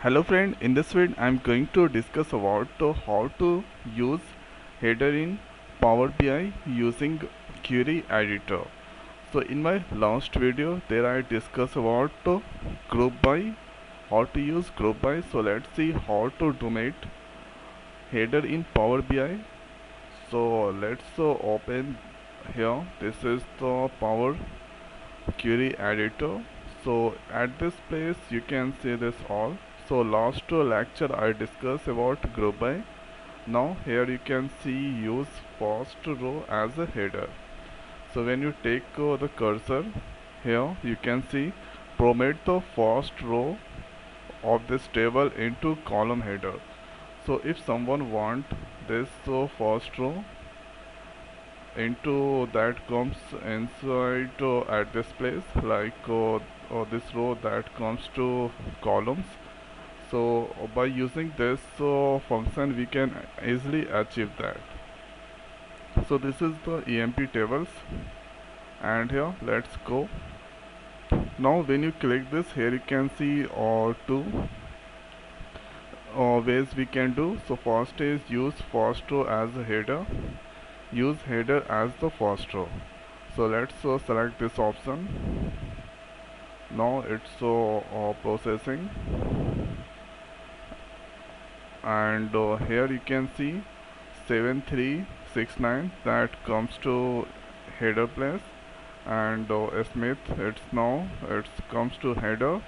Hello friend, in this video I am going to discuss about how to use header in Power BI using query editor. So in my last video there I discussed about group by, how to use group by. So let's see how to Demote header in Power BI. So let's open here. This is the Power query editor. So at this place you can see this all. So last lecture I discussed about group by. Now here you can see use first row as a header. So when you take the cursor here you can see promote the first row of this table into column header. So if someone want this first row into that comes inside at this place like this row that comes to columns. So by using this function we can easily achieve that. So this is the EMP tables, and here let's go. Now when you click this, here you can see two ways we can do. So first is use first row as a header, use header as the first row. So let's select this option. Now it's processing, and here you can see 7369 that comes to header place, and Smith it's now it comes to header,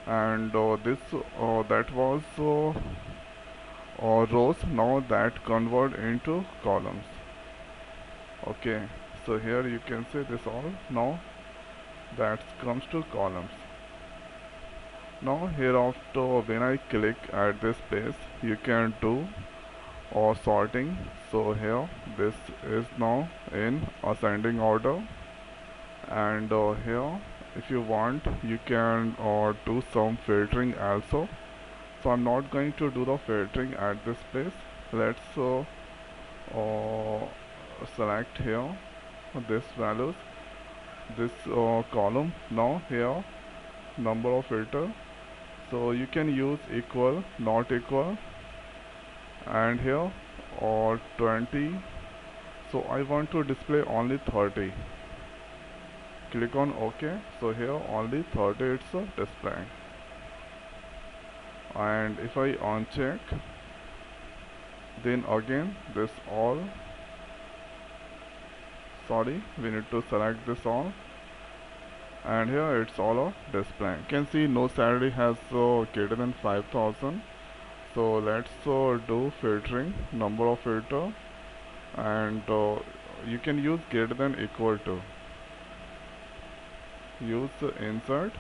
and this that was rows now that convert into columns. Okay, so here you can see this all now that comes to columns. Now hereafter when I click at this place you can do or sorting. So here this is now in ascending order, and here if you want you can do some filtering also. So I'm not going to do the filtering at this place. Let's uh, select here this values, this column. Now here number of filter, so you can use equal, not equal, and here or 20. So I want to display only 30. Click on OK. So here only 30 it's displaying, and if I uncheck, then again this all, sorry, we need to select this all, and here it's all displaying. You can see no salary has greater than 5,000. So let's do filtering, number of filter, and you can use greater than equal to, use insert.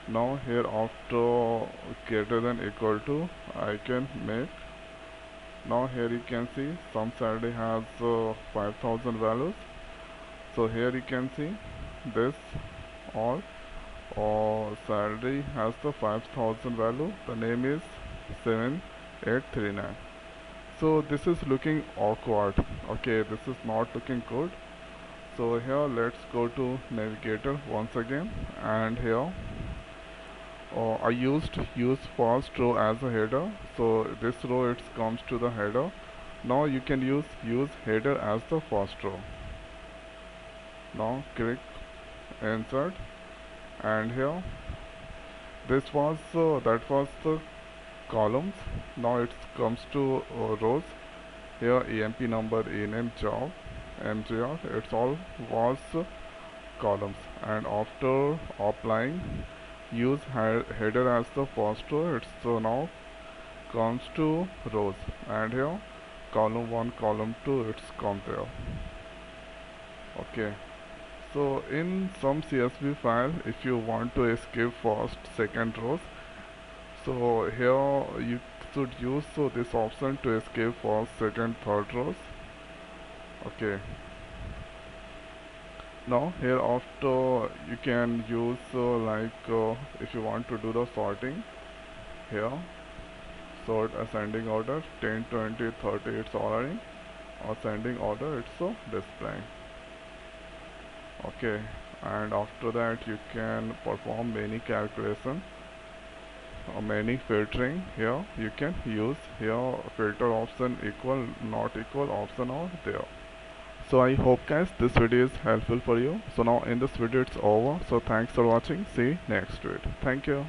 Now here after greater than equal to I can make. Now here you can see some salary has 5,000 values. So here you can see this all salary has the 5,000 value. The name is 7839. So this is looking awkward. Okay, this is not looking good. So here let's go to navigator once again, and here I used use first row as a header. So this row it comes to the header. Now you can use header as the first row. Now click insert, and here this was that was the columns. Now it comes to rows. Here EMP number, ename, job, MGR, it's all was columns, and after applying use header as the first row, it's now comes to rows, and here column 1, column 2 it's come there. Okay, so in some CSV file if you want to escape first second rows, so here you should use this option to escape first second third rows. Okay, now here after you can use if you want to do the sorting, here sort ascending order 10, 20, 30 it's already ascending order, it's displaying. Okay, and after that you can perform many calculation. many filtering here. You can use here filter option, equal, not equal option are there. So I hope guys this video is helpful for you. So now in this video it's over. So thanks for watching. See you next video. Thank you.